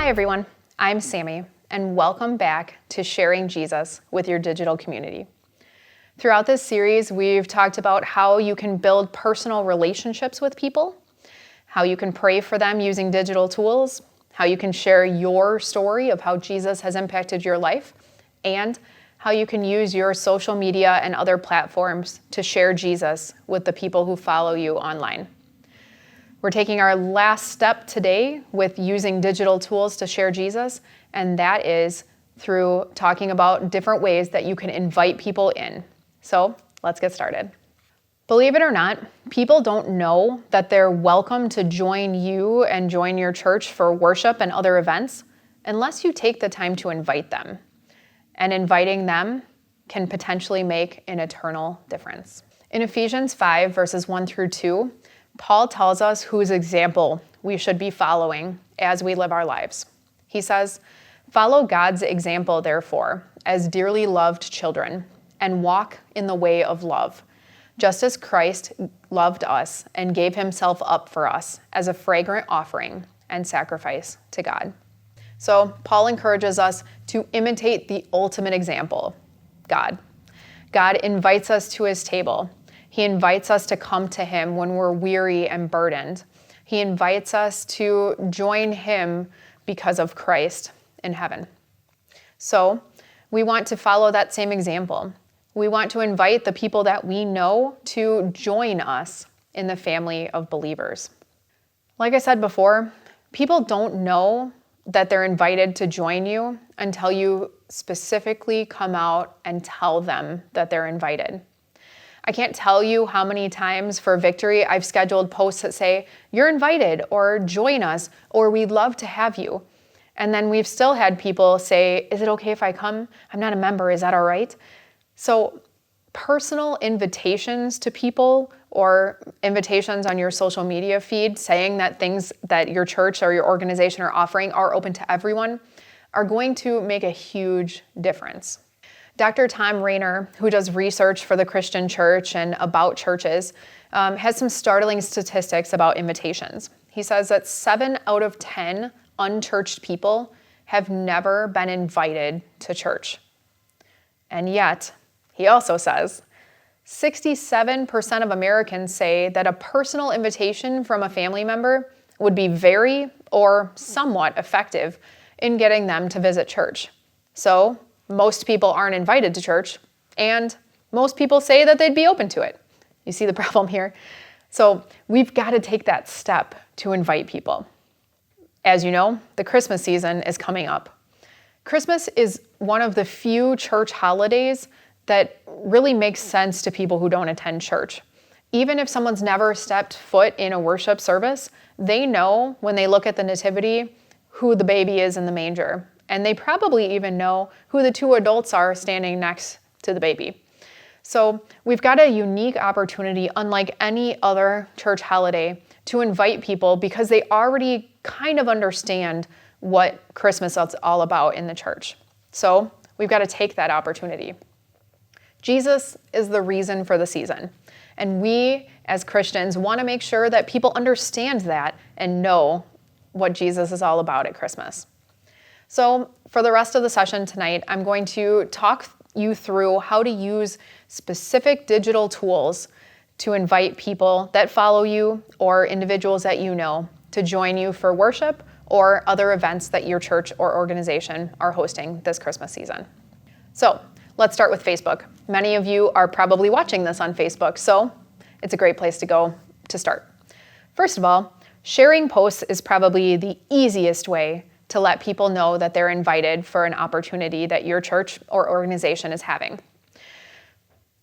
Hi everyone, I'm Sammy, and welcome back to Sharing Jesus with your digital community. Throughout this series, we've talked about how you can build personal relationships with people, how you can pray for them using digital tools, how you can share your story of how Jesus has impacted your life, and how you can use your social media and other platforms to share Jesus with the people who follow you online. We're taking our last step today with using digital tools to share Jesus, and that is through talking about different ways that you can invite people in. So let's get started. Believe it or not, people don't know that they're welcome to join you and join your church for worship and other events unless you take the time to invite them. And inviting them can potentially make an eternal difference. In Ephesians 5, verses 1 through 2, Paul tells us whose example we should be following as we live our lives. He says, "Follow God's example, therefore, as dearly loved children, and walk in the way of love, just as Christ loved us and gave himself up for us as a fragrant offering and sacrifice to God." So Paul encourages us to imitate the ultimate example, God. God invites us to his table. He invites us to come to him when we're weary and burdened. He invites us to join him because of Christ in heaven. So we want to follow that same example. We want to invite the people that we know to join us in the family of believers. Like I said before, people don't know that they're invited to join you until you specifically come out and tell them that they're invited. I can't tell you how many times for Victory I've scheduled posts that say, "You're invited," or "Join us," or "We'd love to have you." And then we've still had people say, "Is it okay if I come? I'm not a member, is that all right?" So personal invitations to people or invitations on your social media feed saying that things that your church or your organization are offering are open to everyone are going to make a huge difference. Dr. Thom Rainer, who does research for the Christian Church and about churches, has some startling statistics about invitations. He says that 7 out of 10 unchurched people have never been invited to church. And yet, he also says, 67% of Americans say that a personal invitation from a family member would be very or somewhat effective in getting them to visit church. So, most people aren't invited to church, and most people say that they'd be open to it. You see the problem here? So we've got to take that step to invite people. As you know, the Christmas season is coming up. Christmas is one of the few church holidays that really makes sense to people who don't attend church. Even if someone's never stepped foot in a worship service, they know when they look at the nativity who the baby is in the manger. And they probably even know who the 2 adults are standing next to the baby. So we've got a unique opportunity, unlike any other church holiday, to invite people because they already kind of understand what Christmas is all about in the church. So we've got to take that opportunity. Jesus is the reason for the season. And we, as Christians, want to make sure that people understand that and know what Jesus is all about at Christmas. So for the rest of the session tonight, I'm going to talk you through how to use specific digital tools to invite people that follow you or individuals that you know to join you for worship or other events that your church or organization are hosting this Christmas season. So let's start with Facebook. Many of you are probably watching this on Facebook, so it's a great place to go to start. First of all, sharing posts is probably the easiest way to let people know that they're invited for an opportunity that your church or organization is having.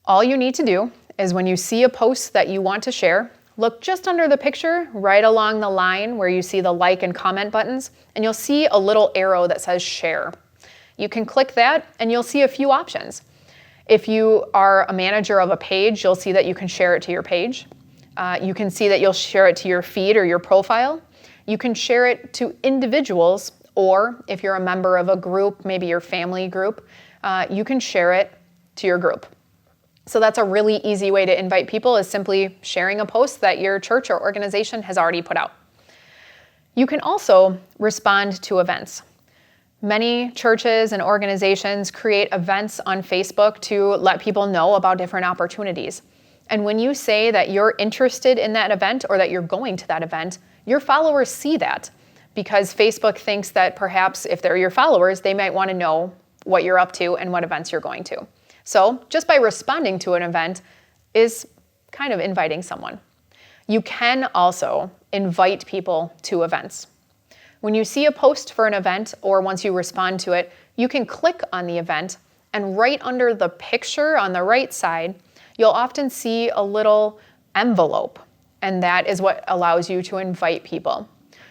All you need to do is when you see a post that you want to share, look just under the picture, right along the line where you see the like and comment buttons, and you'll see a little arrow that says share. You can click that and you'll see a few options. If you are a manager of a page, you'll see that you can share it to your page. You can see that you'll share it to your feed or your profile. You can share it to individuals, or if you're a member of a group, maybe your family group, you can share it to your group. So that's a really easy way to invite people, is simply sharing a post that your church or organization has already put out. You can also respond to events. Many churches and organizations create events on Facebook to let people know about different opportunities. And when you say that you're interested in that event or that you're going to that event, your followers see that because Facebook thinks that perhaps if they're your followers, they might want to know what you're up to and what events you're going to. So just by responding to an event is kind of inviting someone. You can also invite people to events. When you see a post for an event or once you respond to it, you can click on the event, and right under the picture on the right side, you'll often see a little envelope, and that is what allows you to invite people.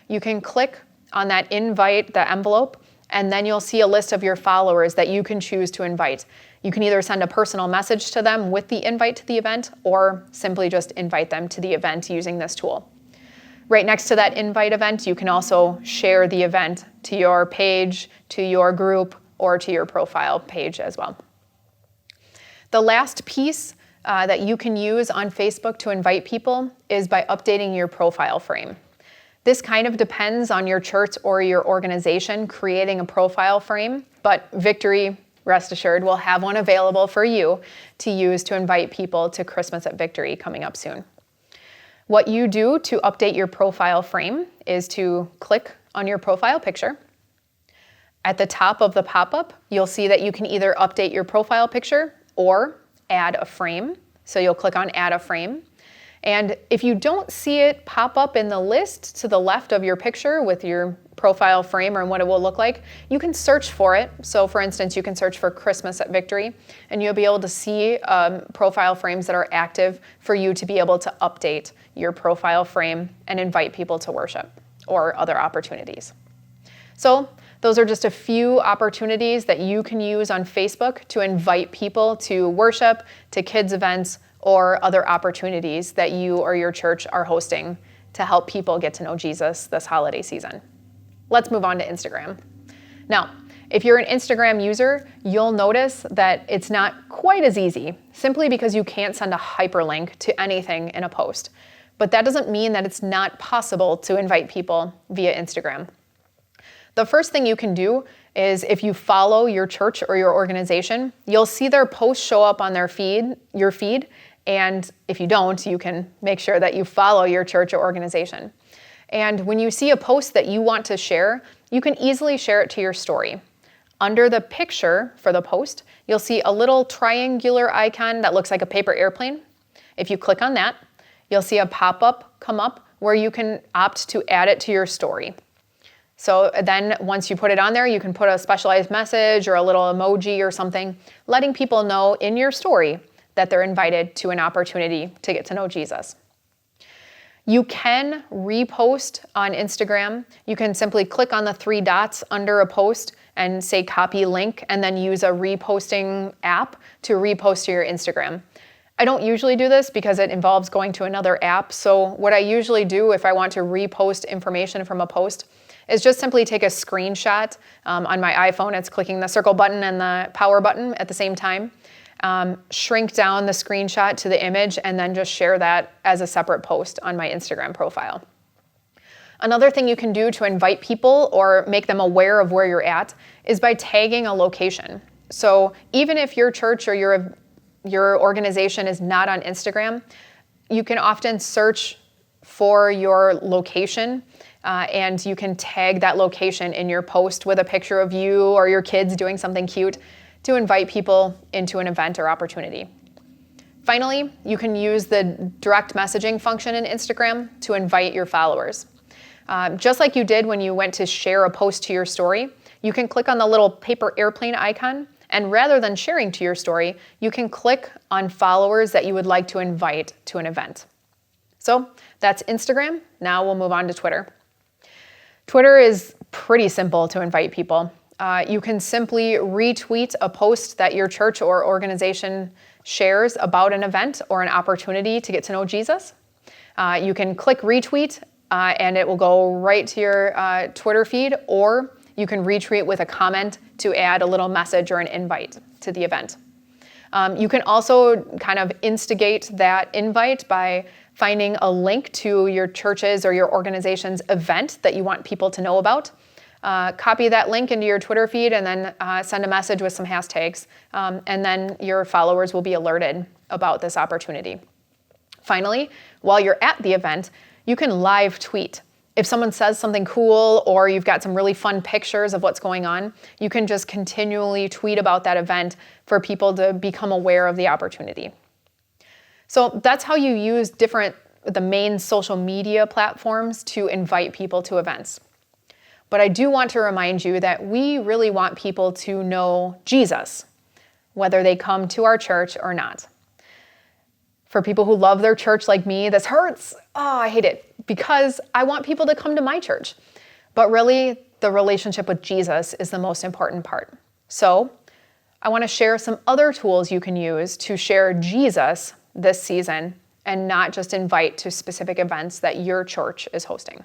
You can click on that invite, the envelope, and then you'll see a list of your followers that you can choose to invite. You can either send a personal message to them with the invite to the event or simply just invite them to the event using this tool. Right next to that invite event, you can also share the event to your page, to your group, or to your profile page as well. The last piece that you can use on Facebook to invite people is by updating your profile frame. This kind of depends on your church or your organization creating a profile frame, but Victory, rest assured, will have one available for you to use to invite people to Christmas at Victory coming up soon. What you do to update your profile frame is to click on your profile picture. At the top of the pop-up, you'll see that you can either update your profile picture or add a frame. So you'll click on Add a Frame. And if you don't see it pop up in the list to the left of your picture with your profile frame or what it will look like, you can search for it. So for instance, you can search for Christmas at Victory, and you'll be able to see profile frames that are active for you to be able to update your profile frame and invite people to worship or other opportunities. So those are just a few opportunities that you can use on Facebook to invite people to worship, to kids events, or other opportunities that you or your church are hosting to help people get to know Jesus this holiday season. Let's move on to Instagram. Now, if you're an Instagram user, you'll notice that it's not quite as easy, simply because you can't send a hyperlink to anything in a post. But that doesn't mean that it's not possible to invite people via Instagram. The first thing you can do is if you follow your church or your organization, you'll see their posts show up on your feed, and if you don't, you can make sure that you follow your church or organization. And when you see a post that you want to share, you can easily share it to your story. Under the picture for the post, you'll see a little triangular icon that looks like a paper airplane. If you click on that, you'll see a pop-up come up where you can opt to add it to your story. So then once you put it on there, you can put a specialized message or a little emoji or something, letting people know in your story that they're invited to an opportunity to get to know Jesus. You can repost on Instagram. You can simply click on the 3 dots under a post and say copy link, and then use a reposting app to repost to your Instagram. I don't usually do this because it involves going to another app. So what I usually do if I want to repost information from a post is just simply take a screenshot. On my iPhone, it's clicking the circle button and the power button at the same time. Shrink down the screenshot to the image and then just share that as a separate post on my Instagram profile. Another thing you can do to invite people or make them aware of where you're at is by tagging a location. So even if your church or your organization is not on Instagram, you can often search for your location and you can tag that location in your post with a picture of you or your kids doing something cute to invite people into an event or opportunity. Finally, you can use the direct messaging function in Instagram to invite your followers. Just like you did when you went to share a post to your story, you can click on the little paper airplane icon, and rather than sharing to your story, you can click on followers that you would like to invite to an event. So that's Instagram. Now we'll move on to Twitter. Twitter is pretty simple to invite people. You can simply retweet a post that your church or organization shares about an event or an opportunity to get to know Jesus. You can click retweet and it will go right to your Twitter feed, or you can retweet with a comment to add a little message or an invite to the event. You can also kind of instigate that invite by finding a link to your church's or your organization's event that you want people to know about. Copy that link into your Twitter feed and then send a message with some hashtags, and then your followers will be alerted about this opportunity. Finally, while you're at the event, you can live tweet. If someone says something cool or you've got some really fun pictures of what's going on, you can just continually tweet about that event for people to become aware of the opportunity. So that's how you use the main social media platforms to invite people to events. But I do want to remind you that we really want people to know Jesus, whether they come to our church or not. For people who love their church like me, this hurts. Oh, I hate it because I want people to come to my church. But really, the relationship with Jesus is the most important part. So I want to share some other tools you can use to share Jesus this season and not just invite to specific events that your church is hosting.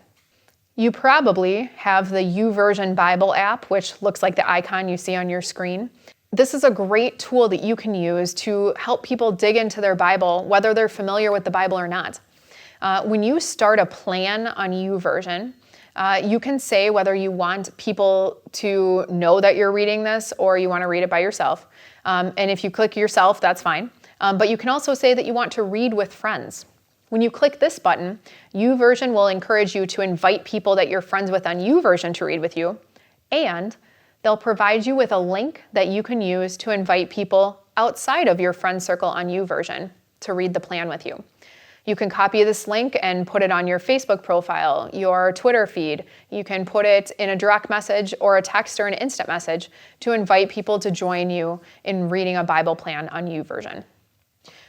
You probably have the YouVersion Bible app, which looks like the icon you see on your screen. This is a great tool that you can use to help people dig into their Bible, whether they're familiar with the Bible or not. When you start a plan on YouVersion, you can say whether you want people to know that you're reading this or you want to read it by yourself. And if you click yourself, that's fine. But you can also say that you want to read with friends. When you click this button, YouVersion will encourage you to invite people that you're friends with on YouVersion to read with you, and they'll provide you with a link that you can use to invite people outside of your friend circle on YouVersion to read the plan with you. You can copy this link and put it on your Facebook profile, your Twitter feed. You can put it in a direct message or a text or an instant message to invite people to join you in reading a Bible plan on YouVersion.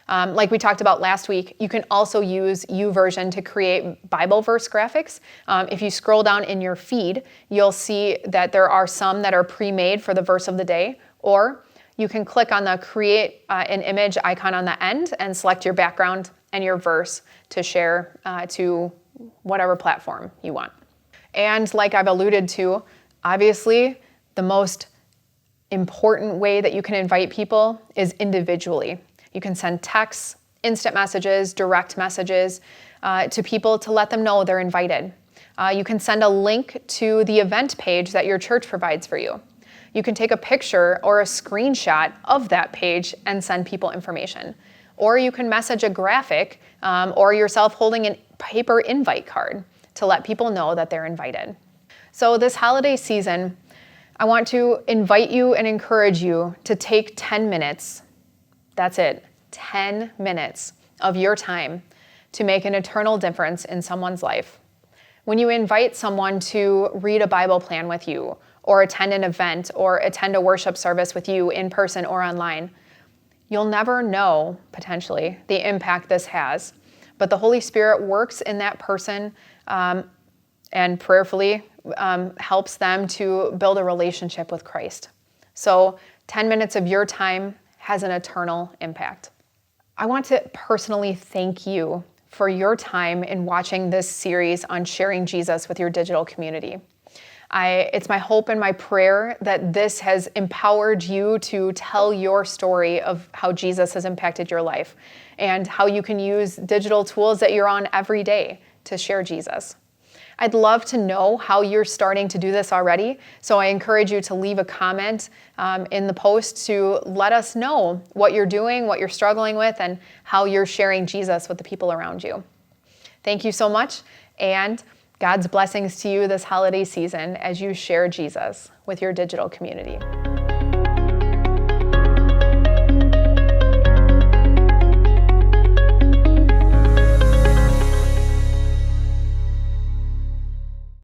Like we talked about last week, you can also use YouVersion to create Bible verse graphics. If you scroll down in your feed, you'll see that there are some that are pre-made for the verse of the day, or you can click on the create an image icon on the end and select your background and your verse to share to whatever platform you want. And like I've alluded to, obviously the most important way that you can invite people is individually. You can send texts, instant messages, direct messages to people to let them know they're invited. You can send a link to the event page that your church provides for you. You can take a picture or a screenshot of that page and send people information. Or you can message a graphic or yourself holding a paper invite card to let people know that they're invited. So this holiday season, I want to invite you and encourage you to take 10 minutes. That's it, 10 minutes of your time to make an eternal difference in someone's life. When you invite someone to read a Bible plan with you, or attend an event, or attend a worship service with you in person or online, you'll never know, potentially, the impact this has. But the Holy Spirit works in that person and prayerfully helps them to build a relationship with Christ. So 10 minutes of your time has an eternal impact. I want to personally thank you for your time in watching this series on sharing Jesus with your digital community. It's my hope and my prayer that this has empowered you to tell your story of how Jesus has impacted your life and how you can use digital tools that you're on every day to share Jesus. I'd love to know how you're starting to do this already, so I encourage you to leave a comment in the post to let us know what you're doing, what you're struggling with, and how you're sharing Jesus with the people around you. Thank you so much, and God's blessings to you this holiday season as you share Jesus with your digital community.